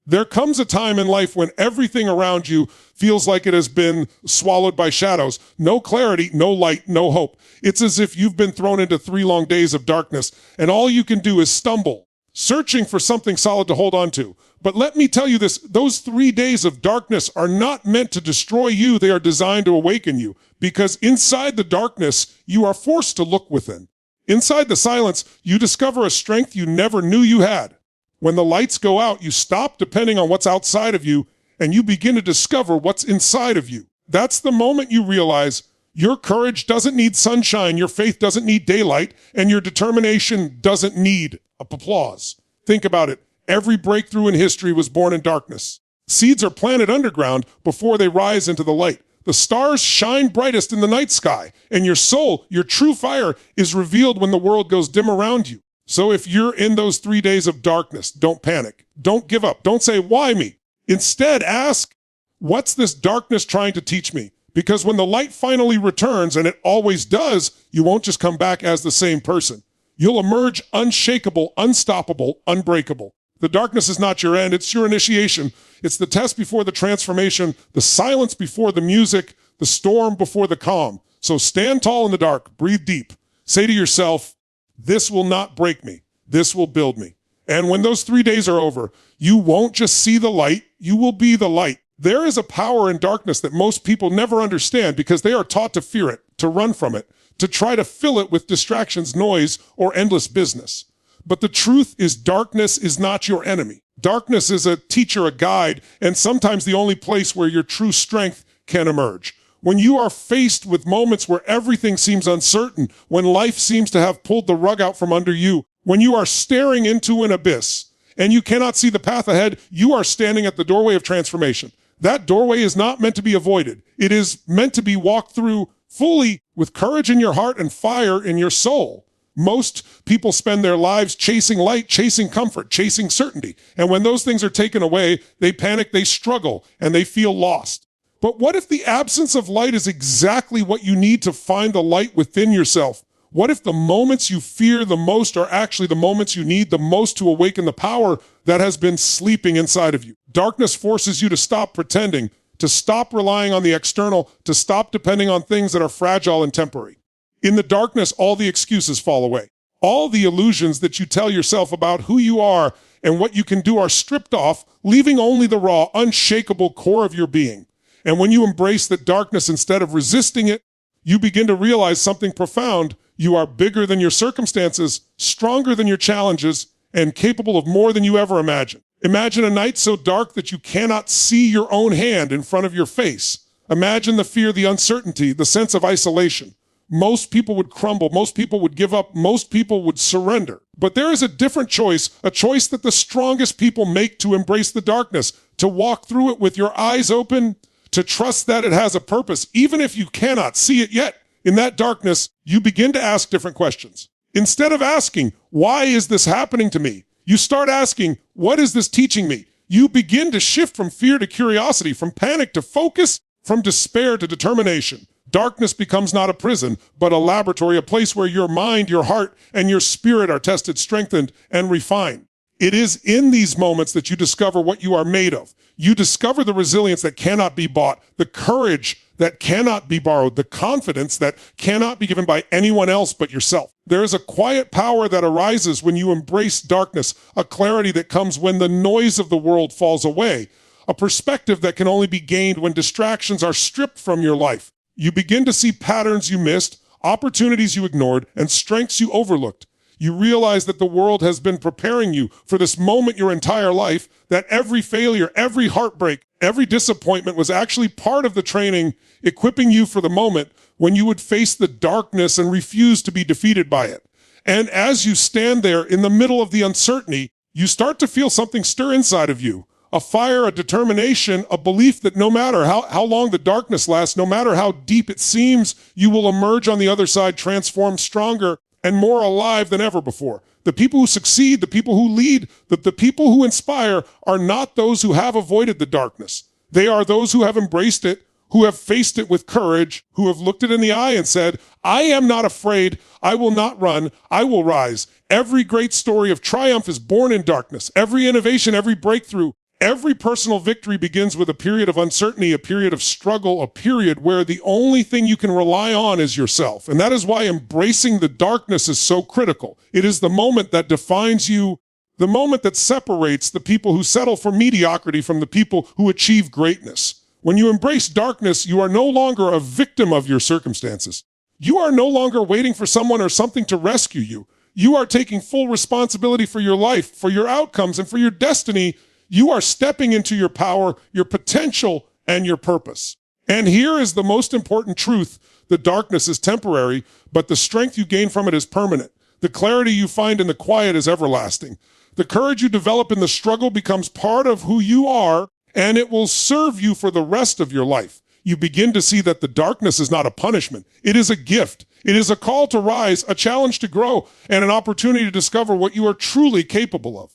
There comes a time in life when everything around you feels like it has been swallowed by shadows. No clarity, no light, no hope. It's as if you've been thrown into 3 long days of darkness, and all you can do is stumble, searching for something solid to hold on to. But let me tell you this, those 3 days of darkness are not meant to destroy you. They are designed to awaken you, because inside the darkness, you are forced to look within. Inside the silence, you discover a strength you never knew you had. When the lights go out, you stop depending on what's outside of you, and you begin to discover what's inside of you. That's the moment you realize your courage doesn't need sunshine, your faith doesn't need daylight, and your determination doesn't need applause. Think about it. Every breakthrough in history was born in darkness. Seeds are planted underground before they rise into the light. The stars shine brightest in the night sky, and your soul, your true fire, is revealed when the world goes dim around you. So if you're in those 3 days of darkness, don't panic. Don't give up. Don't say, why me? Instead, ask, what's this darkness trying to teach me? Because when the light finally returns, and it always does, you won't just come back as the same person. You'll emerge unshakable, unstoppable, unbreakable. The darkness is not your end, it's your initiation. It's the test before the transformation, the silence before the music, the storm before the calm. So stand tall in the dark, breathe deep. Say to yourself, this will not break me, this will build me. And when those 3 days are over, you won't just see the light, you will be the light. There is a power in darkness that most people never understand because they are taught to fear it, to run from it, to try to fill it with distractions, noise, or endless business. But the truth is darkness is not your enemy. Darkness is a teacher, a guide, and sometimes the only place where your true strength can emerge. When you are faced with moments where everything seems uncertain, when life seems to have pulled the rug out from under you, when you are staring into an abyss and you cannot see the path ahead, you are standing at the doorway of transformation. That doorway is not meant to be avoided. It is meant to be walked through fully with courage in your heart and fire in your soul. Most people spend their lives chasing light, chasing comfort, chasing certainty. And when those things are taken away, they panic, they struggle, and they feel lost. But what if the absence of light is exactly what you need to find the light within yourself? What if the moments you fear the most are actually the moments you need the most to awaken the power that has been sleeping inside of you? Darkness forces you to stop pretending, to stop relying on the external, to stop depending on things that are fragile and temporary. In the darkness, all the excuses fall away. All the illusions that you tell yourself about who you are and what you can do are stripped off, leaving only the raw, unshakable core of your being. And when you embrace that darkness instead of resisting it, you begin to realize something profound. You are bigger than your circumstances, stronger than your challenges, and capable of more than you ever imagined. Imagine a night so dark that you cannot see your own hand in front of your face. Imagine the fear, the uncertainty, the sense of isolation. Most people would crumble. Most people would give up. Most people would surrender. But there is a different choice, a choice that the strongest people make to embrace the darkness, to walk through it with your eyes open, to trust that it has a purpose, even if you cannot see it yet. In that darkness, you begin to ask different questions. Instead of asking, why is this happening to me? You start asking, what is this teaching me? You begin to shift from fear to curiosity, from panic to focus, from despair to determination. Darkness becomes not a prison, but a laboratory, a place where your mind, your heart, and your spirit are tested, strengthened, and refined. It is in these moments that you discover what you are made of. You discover the resilience that cannot be bought, the courage that cannot be borrowed, the confidence that cannot be given by anyone else but yourself. There is a quiet power that arises when you embrace darkness, a clarity that comes when the noise of the world falls away, a perspective that can only be gained when distractions are stripped from your life. You begin to see patterns you missed, opportunities you ignored, and strengths you overlooked. You realize that the world has been preparing you for this moment your entire life, that every failure, every heartbreak, every disappointment was actually part of the training, equipping you for the moment when you would face the darkness and refuse to be defeated by it. And as you stand there in the middle of the uncertainty, you start to feel something stir inside of you. A fire, a determination, a belief that no matter how long the darkness lasts, no matter how deep it seems, you will emerge on the other side transformed, stronger, and more alive than ever before. The people who succeed, the people who lead, the people who inspire are not those who have avoided the darkness. They are those who have embraced it, who have faced it with courage, who have looked it in the eye and said, I am not afraid, I will not run, I will rise. Every great story of triumph is born in darkness. Every innovation, every breakthrough, Every personal victory begins with a period of uncertainty, a period of struggle, a period where the only thing you can rely on is yourself. And that is why embracing the darkness is so critical. It is the moment that defines you, the moment that separates the people who settle for mediocrity from the people who achieve greatness. When you embrace darkness, you are no longer a victim of your circumstances. You are no longer waiting for someone or something to rescue you. You are taking full responsibility for your life, for your outcomes, and for your destiny. You are stepping into your power, your potential, and your purpose. And here is the most important truth. The darkness is temporary, but the strength you gain from it is permanent. The clarity you find in the quiet is everlasting. The courage you develop in the struggle becomes part of who you are, and it will serve you for the rest of your life. You begin to see that the darkness is not a punishment. It is a gift. It is a call to rise, a challenge to grow, and an opportunity to discover what you are truly capable of.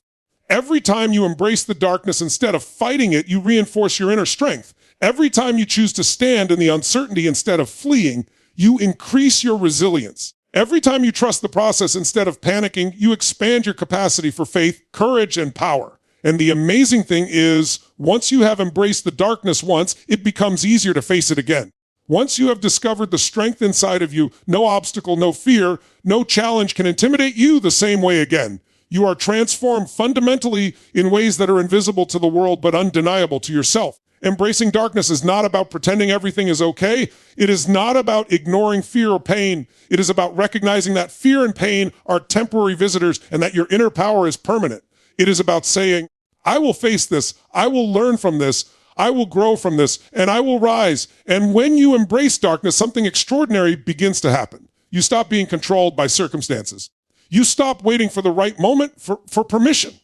Every time you embrace the darkness instead of fighting it, you reinforce your inner strength. Every time you choose to stand in the uncertainty instead of fleeing, you increase your resilience. Every time you trust the process instead of panicking, you expand your capacity for faith, courage, and power. And the amazing thing is, once you have embraced the darkness once, it becomes easier to face it again. Once you have discovered the strength inside of you, no obstacle, no fear, no challenge can intimidate you the same way again. You are transformed fundamentally in ways that are invisible to the world but undeniable to yourself. Embracing darkness is not about pretending everything is okay. It is not about ignoring fear or pain. It is about recognizing that fear and pain are temporary visitors and that your inner power is permanent. It is about saying, I will face this, I will learn from this, I will grow from this, and I will rise. And when you embrace darkness, something extraordinary begins to happen. You stop being controlled by circumstances. You stop waiting for the right moment for permission.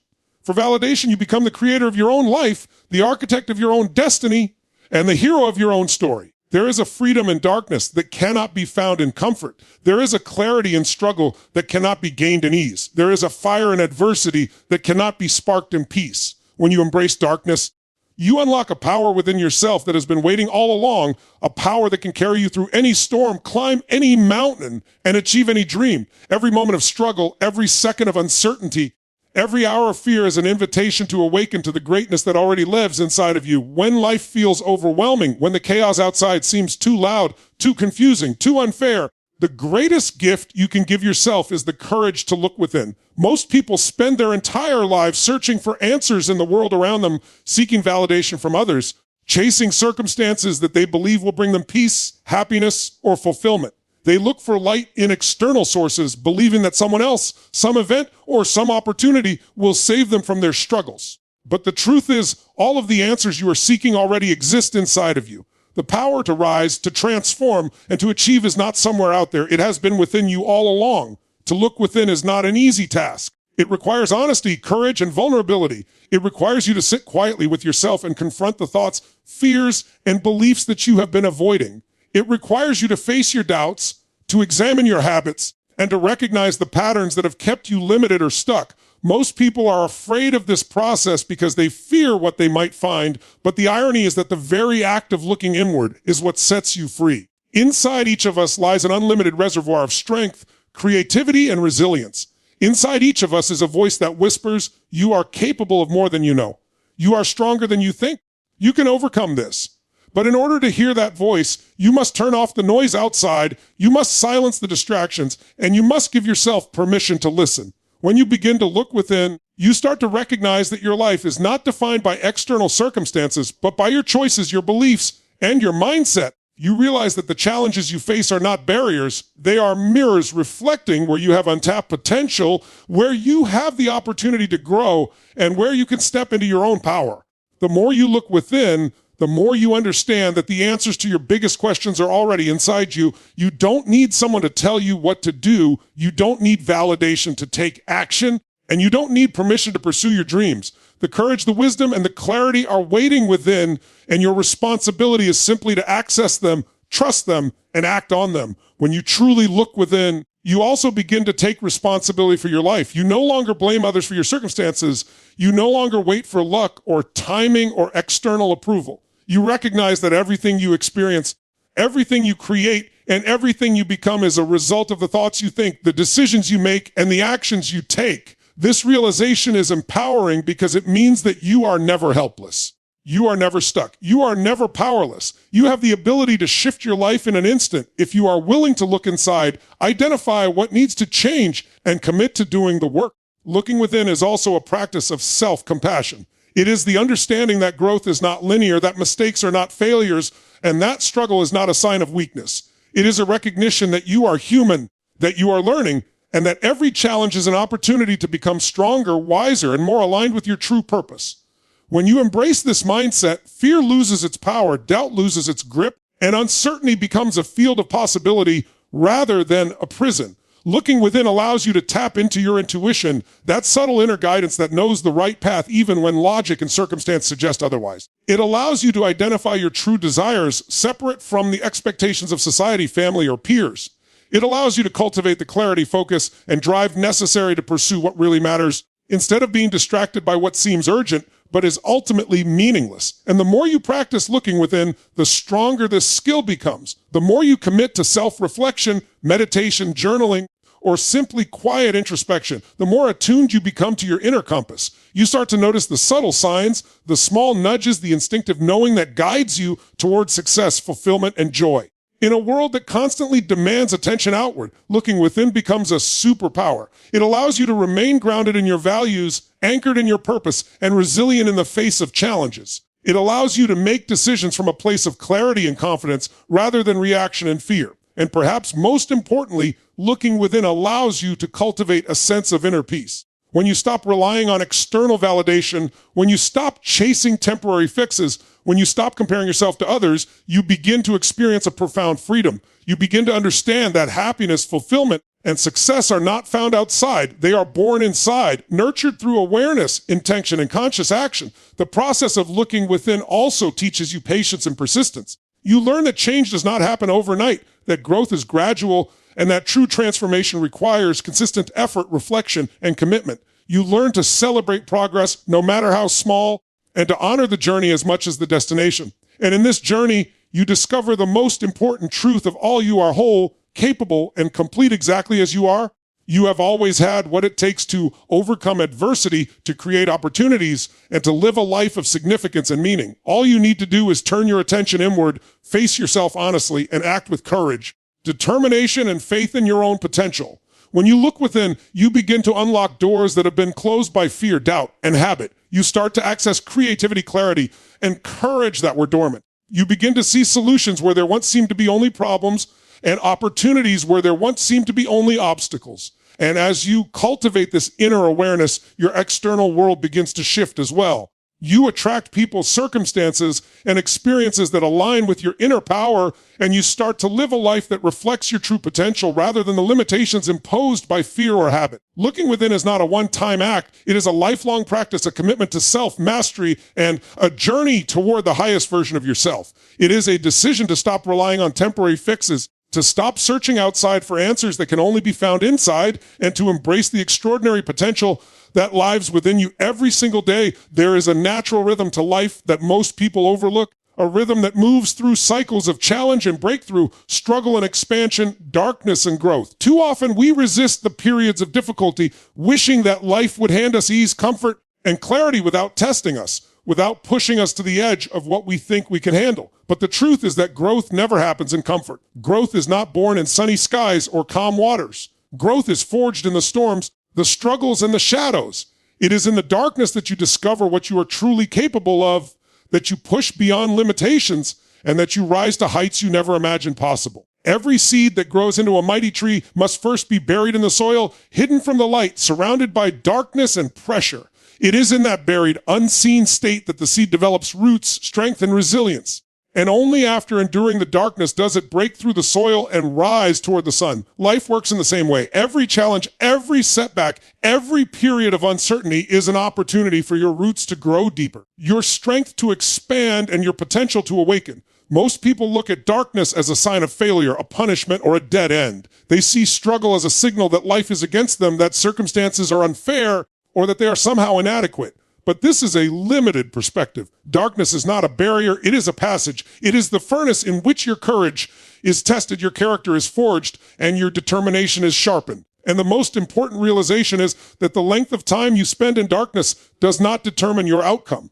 For validation, you become the creator of your own life, the architect of your own destiny, and the hero of your own story. There is a freedom in darkness that cannot be found in comfort. There is a clarity in struggle that cannot be gained in ease. There is a fire in adversity that cannot be sparked in peace. When you embrace darkness, you unlock a power within yourself that has been waiting all along, a power that can carry you through any storm, climb any mountain, and achieve any dream. Every moment of struggle, every second of uncertainty, every hour of fear is an invitation to awaken to the greatness that already lives inside of you. When life feels overwhelming, when the chaos outside seems too loud, too confusing, too unfair, the greatest gift you can give yourself is the courage to look within. Most people spend their entire lives searching for answers in the world around them, seeking validation from others, chasing circumstances that they believe will bring them peace, happiness, or fulfillment. They look for light in external sources, believing that someone else, some event, or some opportunity will save them from their struggles. But the truth is, all of the answers you are seeking already exist inside of you. The power to rise, to transform, and to achieve is not somewhere out there. It has been within you all along. To look within is not an easy task. It requires honesty, courage, and vulnerability. It requires you to sit quietly with yourself and confront the thoughts, fears, and beliefs that you have been avoiding. It requires you to face your doubts, to examine your habits, and to recognize the patterns that have kept you limited or stuck. Most people are afraid of this process because they fear what they might find, but the irony is that the very act of looking inward is what sets you free. Inside each of us lies an unlimited reservoir of strength, creativity, and resilience. Inside each of us is a voice that whispers, you are capable of more than you know. You are stronger than you think. You can overcome this. But in order to hear that voice, you must turn off the noise outside, you must silence the distractions, and you must give yourself permission to listen. When you begin to look within, you start to recognize that your life is not defined by external circumstances, but by your choices, your beliefs, and your mindset. You realize that the challenges you face are not barriers. They are mirrors reflecting where you have untapped potential, where you have the opportunity to grow, and where you can step into your own power. The more you look within, the more you understand that the answers to your biggest questions are already inside you. You don't need someone to tell you what to do. You don't need validation to take action, and you don't need permission to pursue your dreams. The courage, the wisdom, and the clarity are waiting within, and your responsibility is simply to access them, trust them, and act on them. When you truly look within, you also begin to take responsibility for your life. You no longer blame others for your circumstances. You no longer wait for luck or timing or external approval. You recognize that everything you experience, everything you create, and everything you become is a result of the thoughts you think, the decisions you make, and the actions you take. This realization is empowering because it means that you are never helpless. You are never stuck. You are never powerless. You have the ability to shift your life in an instant if you are willing to look inside, identify what needs to change, and commit to doing the work. Looking within is also a practice of self-compassion. It is the understanding that growth is not linear, that mistakes are not failures, and that struggle is not a sign of weakness. It is a recognition that you are human, that you are learning, and that every challenge is an opportunity to become stronger, wiser, and more aligned with your true purpose. When you embrace this mindset, fear loses its power, doubt loses its grip, and uncertainty becomes a field of possibility rather than a prison. Looking within allows you to tap into your intuition, that subtle inner guidance that knows the right path even when logic and circumstance suggest otherwise. It allows you to identify your true desires separate from the expectations of society, family, or peers. It allows you to cultivate the clarity, focus, and drive necessary to pursue what really matters, instead of being distracted by what seems urgent, but is ultimately meaningless. And the more you practice looking within, the stronger this skill becomes. The more you commit to self-reflection, meditation, journaling, or simply quiet introspection, the more attuned you become to your inner compass. You start to notice the subtle signs, the small nudges, the instinctive knowing that guides you towards success, fulfillment, and joy. In a world that constantly demands attention outward, looking within becomes a superpower. It allows you to remain grounded in your values, anchored in your purpose, and resilient in the face of challenges. It allows you to make decisions from a place of clarity and confidence rather than reaction and fear. And perhaps most importantly, looking within allows you to cultivate a sense of inner peace. When you stop relying on external validation, when you stop chasing temporary fixes, when you stop comparing yourself to others, you begin to experience a profound freedom. You begin to understand that happiness, fulfillment, and success are not found outside. They are born inside, nurtured through awareness, intention, and conscious action. The process of looking within also teaches you patience and persistence. You learn that change does not happen overnight, that growth is gradual, and that true transformation requires consistent effort, reflection, and commitment. You learn to celebrate progress, no matter how small, and to honor the journey as much as the destination. And in this journey, you discover the most important truth of all: you are whole, capable, and complete exactly as you are. You have always had what it takes to overcome adversity, to create opportunities, and to live a life of significance and meaning. All you need to do is turn your attention inward, face yourself honestly, and act with courage, determination, and faith in your own potential. When you look within, you begin to unlock doors that have been closed by fear, doubt, and habit. You start to access creativity, clarity, and courage that were dormant. You begin to see solutions where there once seemed to be only problems, and opportunities where there once seemed to be only obstacles. And as you cultivate this inner awareness, your external world begins to shift as well. You attract people, circumstances, and experiences that align with your inner power, and you start to live a life that reflects your true potential rather than the limitations imposed by fear or habit. Looking within is not a one-time act. It is a lifelong practice, a commitment to self-mastery, and a journey toward the highest version of yourself. It is a decision to stop relying on temporary fixes, to stop searching outside for answers that can only be found inside, and to embrace the extraordinary potential that lives within you every single day. There is a natural rhythm to life that most people overlook, a rhythm that moves through cycles of challenge and breakthrough, struggle and expansion, darkness and growth. Too often we resist the periods of difficulty, wishing that life would hand us ease, comfort, and clarity without testing us, without pushing us to the edge of what we think we can handle. But the truth is that growth never happens in comfort. Growth is not born in sunny skies or calm waters. Growth is forged in the storms, the struggles, and the shadows. It is in the darkness that you discover what you are truly capable of, that you push beyond limitations, and that you rise to heights you never imagined possible. Every seed that grows into a mighty tree must first be buried in the soil, hidden from the light, surrounded by darkness and pressure. It is in that buried, unseen state that the seed develops roots, strength, and resilience. And only after enduring the darkness does it break through the soil and rise toward the sun. Life works in the same way. Every challenge, every setback, every period of uncertainty is an opportunity for your roots to grow deeper, your strength to expand, and your potential to awaken. Most people look at darkness as a sign of failure, a punishment, or a dead end. They see struggle as a signal that life is against them, that circumstances are unfair, or that they are somehow inadequate. But this is a limited perspective. Darkness is not a barrier, it is a passage. It is the furnace in which your courage is tested, your character is forged, and your determination is sharpened. And the most important realization is that the length of time you spend in darkness does not determine your outcome.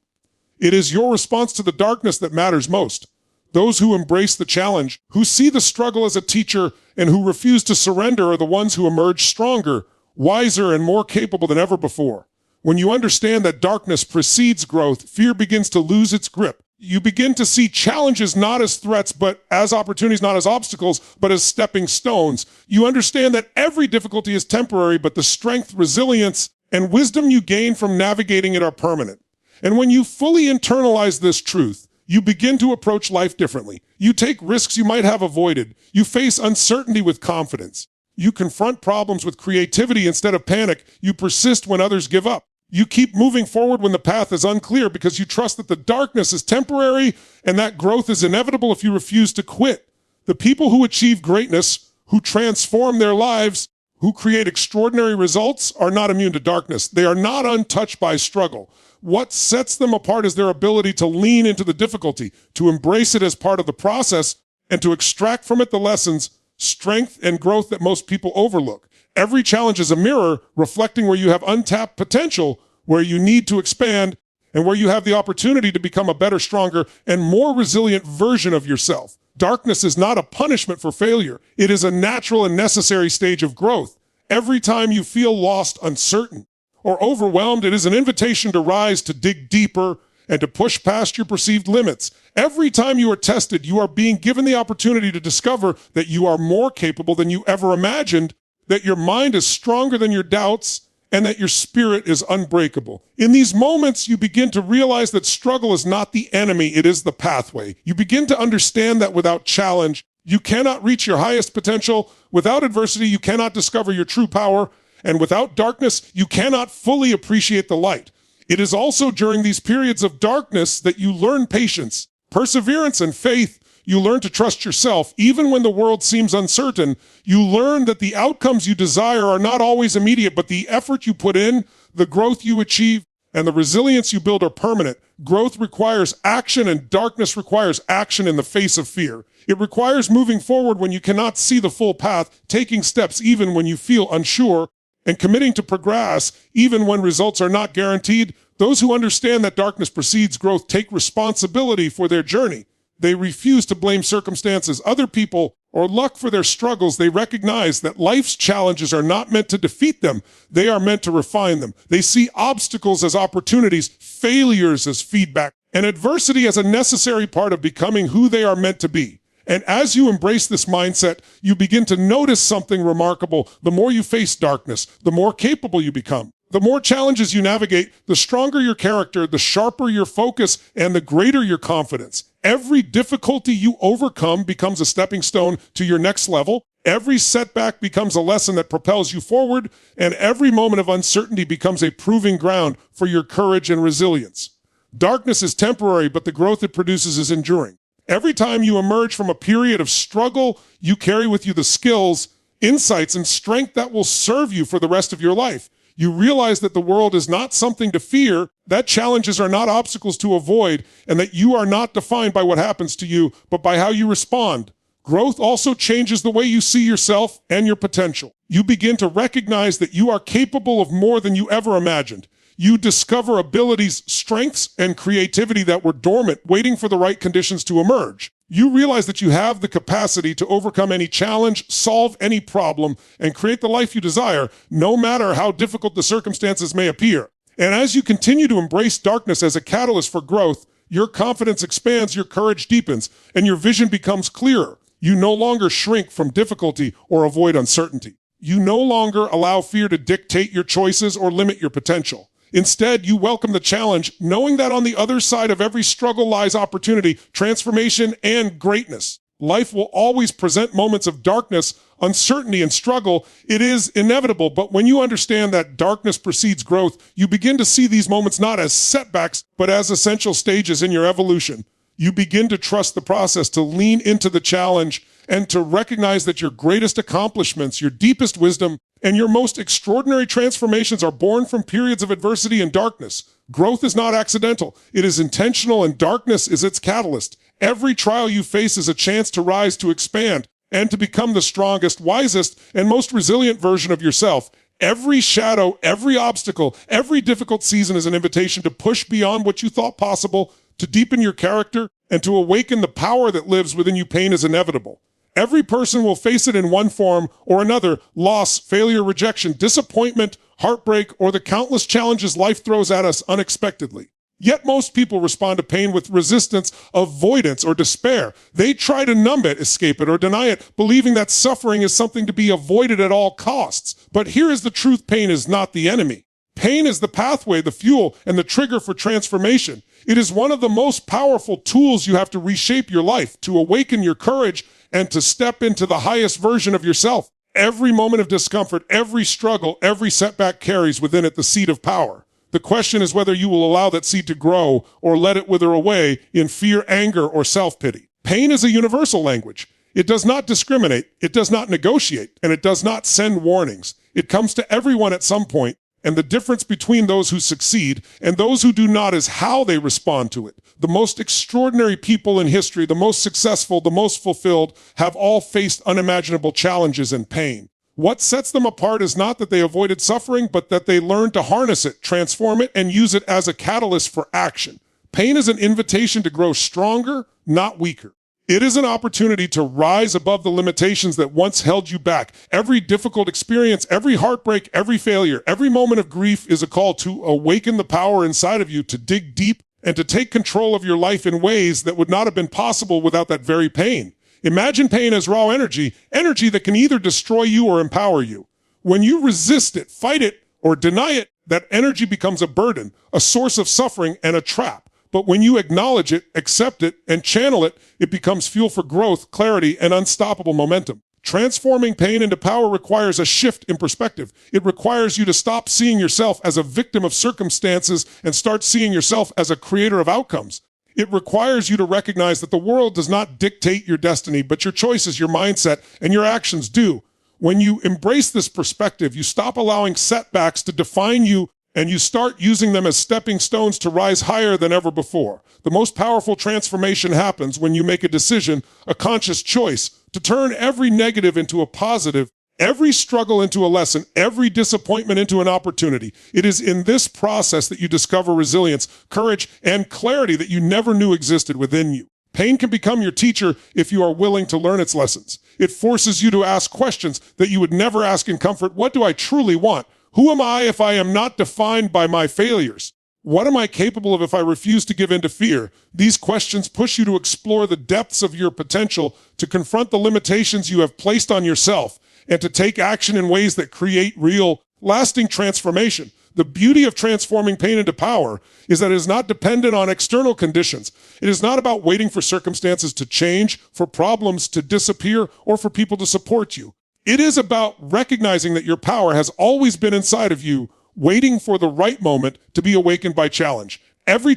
It is your response to the darkness that matters most. Those who embrace the challenge, who see the struggle as a teacher, and who refuse to surrender are the ones who emerge stronger, wiser, and more capable than ever before. When you understand that darkness precedes growth, fear begins to lose its grip. You begin to see challenges not as threats, but as opportunities, not as obstacles, but as stepping stones. You understand that every difficulty is temporary, but the strength, resilience, and wisdom you gain from navigating it are permanent. And when you fully internalize this truth, you begin to approach life differently. You take risks you might have avoided. You face uncertainty with confidence. You confront problems with creativity instead of panic. You persist when others give up. You keep moving forward when the path is unclear because you trust that the darkness is temporary and that growth is inevitable if you refuse to quit. The people who achieve greatness, who transform their lives, who create extraordinary results are not immune to darkness. They are not untouched by struggle. What sets them apart is their ability to lean into the difficulty, to embrace it as part of the process, and to extract from it the lessons, strength, and growth that most people overlook. Every challenge is a mirror reflecting where you have untapped potential, where you need to expand, and where you have the opportunity to become a better, stronger, and more resilient version of yourself. Darkness is not a punishment for failure. It is a natural and necessary stage of growth. Every time you feel lost, uncertain, or overwhelmed, it is an invitation to rise, to dig deeper, and to push past your perceived limits. Every time you are tested, you are being given the opportunity to discover that you are more capable than you ever imagined, that your mind is stronger than your doubts, and that your spirit is unbreakable. In these moments, you begin to realize that struggle is not the enemy, it is the pathway. You begin to understand that without challenge, you cannot reach your highest potential. Without adversity, you cannot discover your true power. And without darkness, you cannot fully appreciate the light. It is also during these periods of darkness that you learn patience, perseverance, and faith. You learn to trust yourself. Even when the world seems uncertain, you learn that the outcomes you desire are not always immediate, but the effort you put in, the growth you achieve, and the resilience you build are permanent. Growth requires action, and darkness requires action in the face of fear. It requires moving forward when you cannot see the full path, taking steps even when you feel unsure, and committing to progress even when results are not guaranteed. Those who understand that darkness precedes growth take responsibility for their journey. They refuse to blame circumstances, other people, or luck for their struggles. They recognize that life's challenges are not meant to defeat them. They are meant to refine them. They see obstacles as opportunities, failures as feedback, and adversity as a necessary part of becoming who they are meant to be. And as you embrace this mindset, you begin to notice something remarkable. The more you face darkness, the more capable you become. The more challenges you navigate, the stronger your character, the sharper your focus, and the greater your confidence. Every difficulty you overcome becomes a stepping stone to your next level. Every setback becomes a lesson that propels you forward, and every moment of uncertainty becomes a proving ground for your courage and resilience. Darkness is temporary, but the growth it produces is enduring. Every time you emerge from a period of struggle, you carry with you the skills, insights, and strength that will serve you for the rest of your life. You realize that the world is not something to fear, that challenges are not obstacles to avoid, and that you are not defined by what happens to you, but by how you respond. Growth also changes the way you see yourself and your potential. You begin to recognize that you are capable of more than you ever imagined. You discover abilities, strengths, and creativity that were dormant, waiting for the right conditions to emerge. You realize that you have the capacity to overcome any challenge, solve any problem, and create the life you desire, no matter how difficult the circumstances may appear. And as you continue to embrace darkness as a catalyst for growth, your confidence expands, your courage deepens, and your vision becomes clearer. You no longer shrink from difficulty or avoid uncertainty. You no longer allow fear to dictate your choices or limit your potential. Instead, you welcome the challenge, knowing that on the other side of every struggle lies opportunity, transformation, and greatness. Life will always present moments of darkness, uncertainty, and struggle. It is inevitable, but when you understand that darkness precedes growth, you begin to see these moments not as setbacks, but as essential stages in your evolution. You begin to trust the process, to lean into the challenge, and to recognize that your greatest accomplishments, your deepest wisdom, and your most extraordinary transformations are born from periods of adversity and darkness. Growth is not accidental. It is intentional, and darkness is its catalyst. Every trial you face is a chance to rise, to expand, and to become the strongest, wisest, and most resilient version of yourself. Every shadow, every obstacle, every difficult season is an invitation to push beyond what you thought possible, to deepen your character, and to awaken the power that lives within you. Pain is inevitable. Every person will face it in one form or another: loss, failure, rejection, disappointment, heartbreak, or the countless challenges life throws at us unexpectedly. Yet most people respond to pain with resistance, avoidance, or despair. They try to numb it, escape it, or deny it, believing that suffering is something to be avoided at all costs. But here is the truth: pain is not the enemy. Pain is the pathway, the fuel, and the trigger for transformation. It is one of the most powerful tools you have to reshape your life, to awaken your courage, and to step into the highest version of yourself. Every moment of discomfort, every struggle, every setback carries within it the seed of power. The question is whether you will allow that seed to grow or let it wither away in fear, anger, or self-pity. Pain is a universal language. It does not discriminate, it does not negotiate, and it does not send warnings. It comes to everyone at some point, and the difference between those who succeed and those who do not is how they respond to it. The most extraordinary people in history, the most successful, the most fulfilled, have all faced unimaginable challenges and pain. What sets them apart is not that they avoided suffering, but that they learned to harness it, transform it, and use it as a catalyst for action. Pain is an invitation to grow stronger, not weaker. It is an opportunity to rise above the limitations that once held you back. Every difficult experience, every heartbreak, every failure, every moment of grief is a call to awaken the power inside of you, to dig deep, and to take control of your life in ways that would not have been possible without that very pain. Imagine pain as raw energy, energy that can either destroy you or empower you. When you resist it, fight it, or deny it, that energy becomes a burden, a source of suffering, and a trap. But when you acknowledge it, accept it, and channel it, it becomes fuel for growth, clarity, and unstoppable momentum. Transforming pain into power requires a shift in perspective. It requires you to stop seeing yourself as a victim of circumstances and start seeing yourself as a creator of outcomes. It requires you to recognize that the world does not dictate your destiny, but your choices, your mindset, and your actions do. When you embrace this perspective, you stop allowing setbacks to define you, and you start using them as stepping stones to rise higher than ever before. The most powerful transformation happens when you make a decision, a conscious choice, to turn every negative into a positive, every struggle into a lesson, every disappointment into an opportunity. It is in this process that you discover resilience, courage, and clarity that you never knew existed within you. Pain can become your teacher if you are willing to learn its lessons. It forces you to ask questions that you would never ask in comfort. What do I truly want? Who am I if I am not defined by my failures? What am I capable of if I refuse to give in to fear? These questions push you to explore the depths of your potential, to confront the limitations you have placed on yourself, and to take action in ways that create real, lasting transformation. The beauty of transforming pain into power is that it is not dependent on external conditions. It is not about waiting for circumstances to change, for problems to disappear, or for people to support you. It is about recognizing that your power has always been inside of you, waiting for the right moment to be awakened by challenge. Every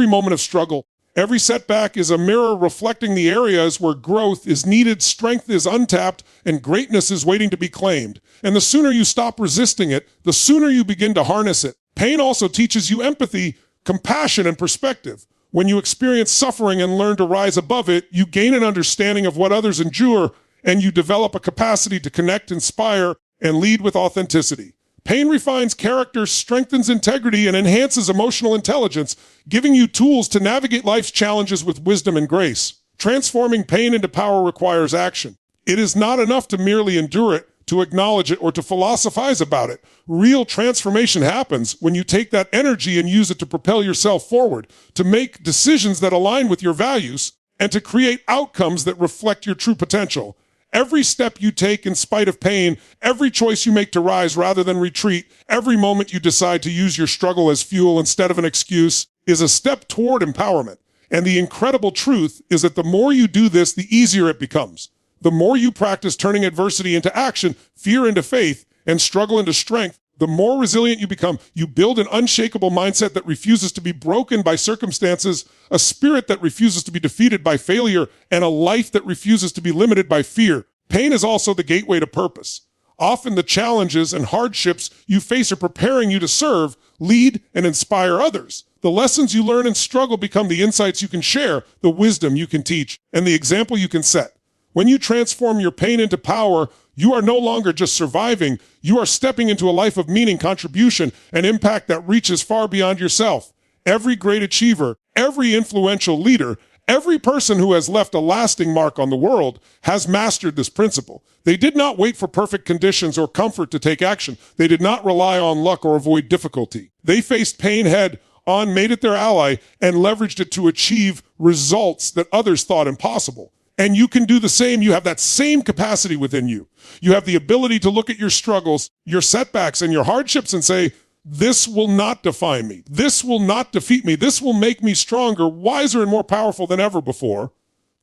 moment of struggle, every setback is a mirror reflecting the areas where growth is needed, strength is untapped, and greatness is waiting to be claimed. And the sooner you stop resisting it, the sooner you begin to harness it. Pain also teaches you empathy, compassion, and perspective. When you experience suffering and learn to rise above it, you gain an understanding of what others endure, and you develop a capacity to connect, inspire, and lead with authenticity. Pain refines character, strengthens integrity, and enhances emotional intelligence, giving you tools to navigate life's challenges with wisdom and grace. Transforming pain into power requires action. It is not enough to merely endure it, to acknowledge it, or to philosophize about it. Real transformation happens when you take that energy and use it to propel yourself forward, to make decisions that align with your values, and to create outcomes that reflect your true potential. Every step you take in spite of pain, every choice you make to rise rather than retreat, every moment you decide to use your struggle as fuel instead of an excuse is a step toward empowerment. And the incredible truth is that the more you do this, the easier it becomes. The more you practice turning adversity into action, fear into faith, and struggle into strength, the more resilient you become. You build an unshakable mindset that refuses to be broken by circumstances, a spirit that refuses to be defeated by failure, and a life that refuses to be limited by fear. Pain is also the gateway to purpose. Often the challenges and hardships you face are preparing you to serve, lead, and inspire others. The lessons you learn in struggle become the insights you can share, the wisdom you can teach, and the example you can set. When you transform your pain into power, you are no longer just surviving, you are stepping into a life of meaning, contribution, and impact that reaches far beyond yourself. Every great achiever, every influential leader, every person who has left a lasting mark on the world has mastered this principle. They did not wait for perfect conditions or comfort to take action. They did not rely on luck or avoid difficulty. They faced pain head on, made it their ally, and leveraged it to achieve results that others thought impossible. And you can do the same. You have that same capacity within you. You have the ability to look at your struggles, your setbacks, and your hardships and say, this will not define me. This will not defeat me. This will make me stronger, wiser, and more powerful than ever before.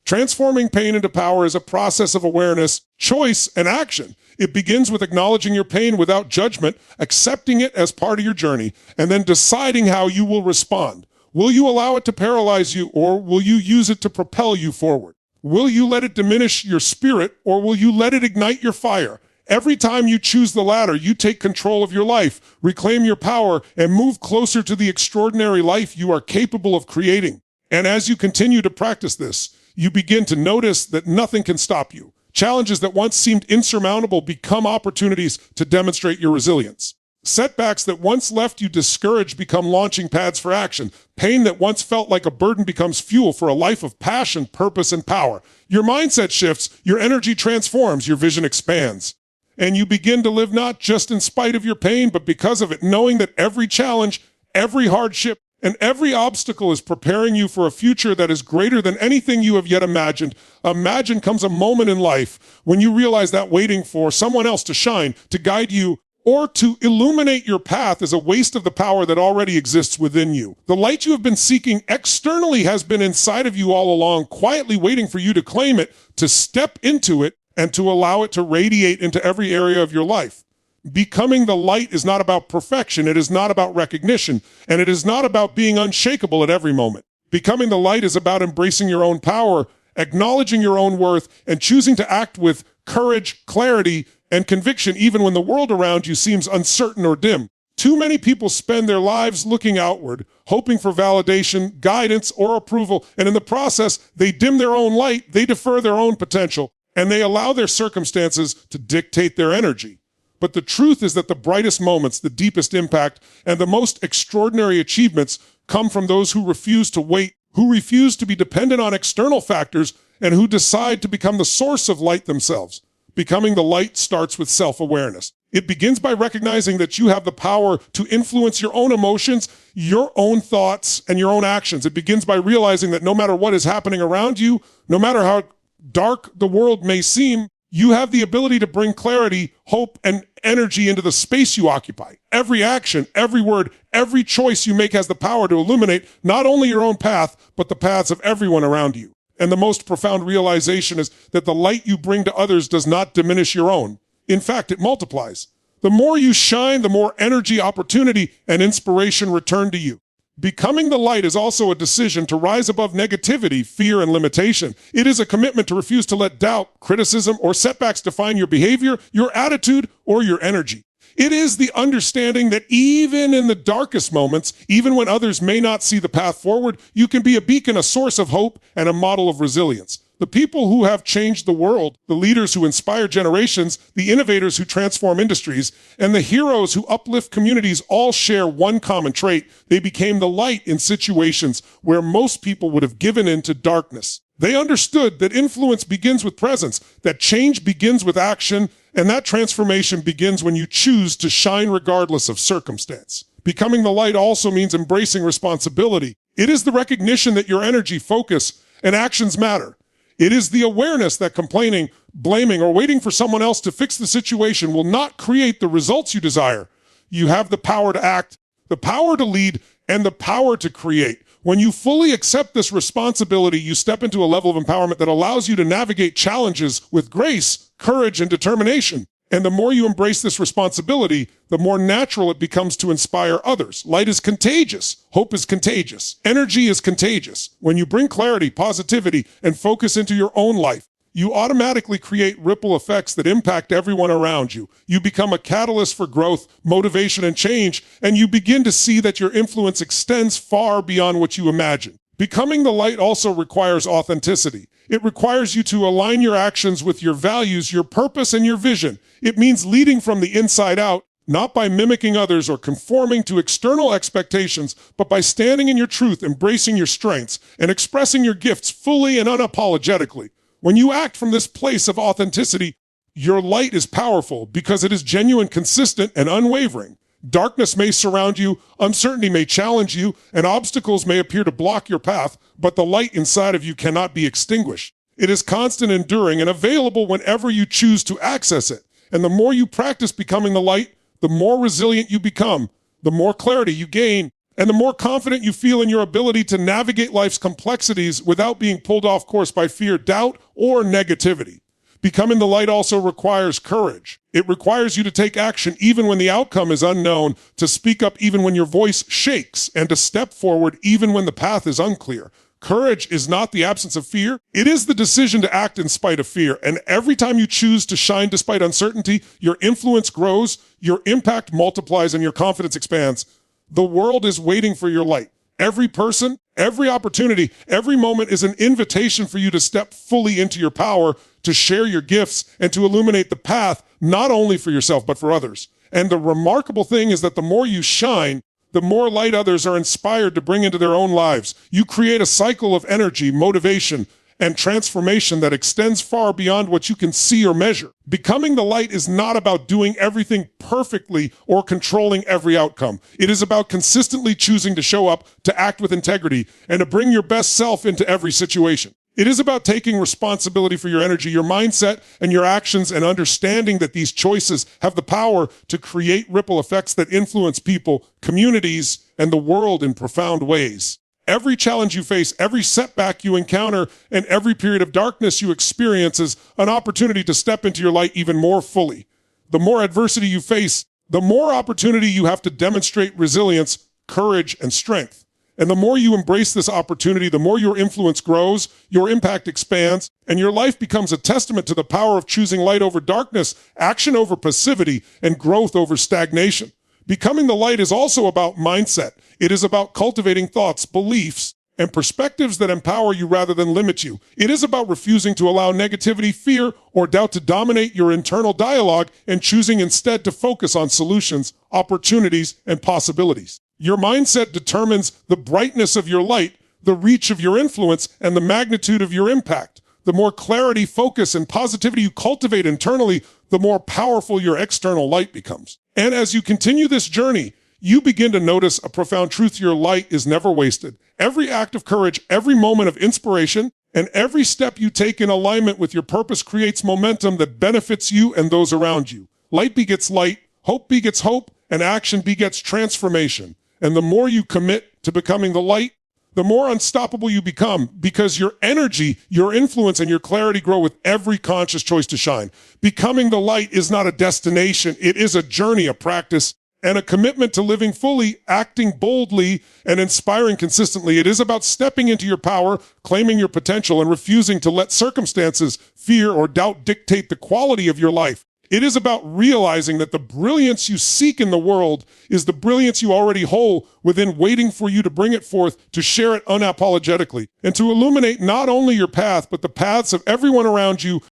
Transforming pain into power is a process of awareness, choice, and action. It begins with acknowledging your pain without judgment, accepting it as part of your journey, and then deciding how you will respond. Will you allow it to paralyze you, or will you use it to propel you forward? Will you let it diminish your spirit, or will you let it ignite your fire? Every time you choose the latter, you take control of your life, reclaim your power, and move closer to the extraordinary life you are capable of creating. And as you continue to practice this, you begin to notice that nothing can stop you. Challenges that once seemed insurmountable become opportunities to demonstrate your resilience. Setbacks that once left you discouraged become launching pads for action. Pain that once felt like a burden becomes fuel for a life of passion, purpose, and power. Your mindset shifts, your energy transforms, your vision expands. And you begin to live not just in spite of your pain, but because of it, knowing that every challenge, every hardship, and every obstacle is preparing you for a future that is greater than anything you have yet imagined. Imagine comes a moment in life when you realize that waiting for someone else to shine, to guide you, or to illuminate your path is a waste of the power that already exists within you. The light you have been seeking externally has been inside of you all along, quietly waiting for you to claim it, to step into it, and to allow it to radiate into every area of your life. Becoming the light is not about perfection, it is not about recognition, and it is not about being unshakable at every moment. Becoming the light is about embracing your own power, acknowledging your own worth, and choosing to act with courage, clarity, and conviction even when the world around you seems uncertain or dim. Too many people spend their lives looking outward, hoping for validation, guidance, or approval, and in the process, they dim their own light, they defer their own potential, and they allow their circumstances to dictate their energy. But the truth is that the brightest moments, the deepest impact, and the most extraordinary achievements come from those who refuse to wait, who refuse to be dependent on external factors, and who decide to become the source of light themselves. Becoming the light starts with self-awareness. It begins by recognizing that you have the power to influence your own emotions, your own thoughts, and your own actions. It begins by realizing that no matter what is happening around you, no matter how dark the world may seem, you have the ability to bring clarity, hope, and energy into the space you occupy. Every action, every word, every choice you make has the power to illuminate not only your own path, but the paths of everyone around you. And the most profound realization is that the light you bring to others does not diminish your own. In fact, it multiplies. The more you shine, the more energy, opportunity, and inspiration return to you. Becoming the light is also a decision to rise above negativity, fear, and limitation. It is a commitment to refuse to let doubt, criticism, or setbacks define your behavior, your attitude, or your energy. It is the understanding that even in the darkest moments, even when others may not see the path forward, you can be a beacon, a source of hope, and a model of resilience. The people who have changed the world, the leaders who inspire generations, the innovators who transform industries, and the heroes who uplift communities all share one common trait. They became the light in situations where most people would have given in to darkness. They understood that influence begins with presence, that change begins with action, and that transformation begins when you choose to shine regardless of circumstance. Becoming the light also means embracing responsibility. It is the recognition that your energy, focus, and actions matter. It is the awareness that complaining, blaming, or waiting for someone else to fix the situation will not create the results you desire. You have the power to act, the power to lead, and the power to create. When you fully accept this responsibility, you step into a level of empowerment that allows you to navigate challenges with grace, courage, and determination. And the more you embrace this responsibility, the more natural it becomes to inspire others. Light is contagious. Hope is contagious. Energy is contagious. When you bring clarity, positivity, and focus into your own life, you automatically create ripple effects that impact everyone around you. You become a catalyst for growth, motivation, and change, and you begin to see that your influence extends far beyond what you imagine. Becoming the light also requires authenticity. It requires you to align your actions with your values, your purpose, and your vision. It means leading from the inside out, not by mimicking others or conforming to external expectations, but by standing in your truth, embracing your strengths, and expressing your gifts fully and unapologetically. When you act from this place of authenticity, your light is powerful because it is genuine, consistent, and unwavering. Darkness may surround you, uncertainty may challenge you, and obstacles may appear to block your path, but the light inside of you cannot be extinguished. It is constant, enduring, and available whenever you choose to access it. And the more you practice becoming the light, the more resilient you become, the more clarity you gain, and the more confident you feel in your ability to navigate life's complexities without being pulled off course by fear, doubt, or negativity. Becoming the light also requires courage. It requires you to take action even when the outcome is unknown, to speak up even when your voice shakes, and to step forward even when the path is unclear. Courage is not the absence of fear. It is the decision to act in spite of fear. And every time you choose to shine despite uncertainty, your influence grows, your impact multiplies, and your confidence expands. The world is waiting for your light. Every person, every opportunity, every moment is an invitation for you to step fully into your power, to share your gifts, and to illuminate the path, not only for yourself, but for others. And the remarkable thing is that the more you shine, the more light others are inspired to bring into their own lives. You create a cycle of energy, motivation, and transformation that extends far beyond what you can see or measure. Becoming the light is not about doing everything perfectly or controlling every outcome. It is about consistently choosing to show up, to act with integrity, and to bring your best self into every situation. It is about taking responsibility for your energy, your mindset, and your actions, and understanding that these choices have the power to create ripple effects that influence people, communities, and the world in profound ways. Every challenge you face, every setback you encounter, and every period of darkness you experience is an opportunity to step into your light even more fully. The more adversity you face, the more opportunity you have to demonstrate resilience, courage, and strength. And the more you embrace this opportunity, the more your influence grows, your impact expands, and your life becomes a testament to the power of choosing light over darkness, action over passivity, and growth over stagnation. Becoming the light is also about mindset. It is about cultivating thoughts, beliefs, and perspectives that empower you rather than limit you. It is about refusing to allow negativity, fear, or doubt to dominate your internal dialogue and choosing instead to focus on solutions, opportunities, and possibilities. Your mindset determines the brightness of your light, the reach of your influence, and the magnitude of your impact. The more clarity, focus, and positivity you cultivate internally, the more powerful your external light becomes. And as you continue this journey, you begin to notice a profound truth: your light is never wasted. Every act of courage, every moment of inspiration, and every step you take in alignment with your purpose creates momentum that benefits you and those around you. Light begets light, hope begets hope, and action begets transformation. And the more you commit to becoming the light, the more unstoppable you become, because your energy, your influence, and your clarity grow with every conscious choice to shine. Becoming the light is not a destination. It is a journey, a practice, and a commitment to living fully, acting boldly, and inspiring consistently. It is about stepping into your power, claiming your potential, and refusing to let circumstances, fear, or doubt dictate the quality of your life. It is about realizing that the brilliance you seek in the world is the brilliance you already hold within, waiting for you to bring it forth, to share it unapologetically, and to illuminate not only your path, but the paths of everyone around you,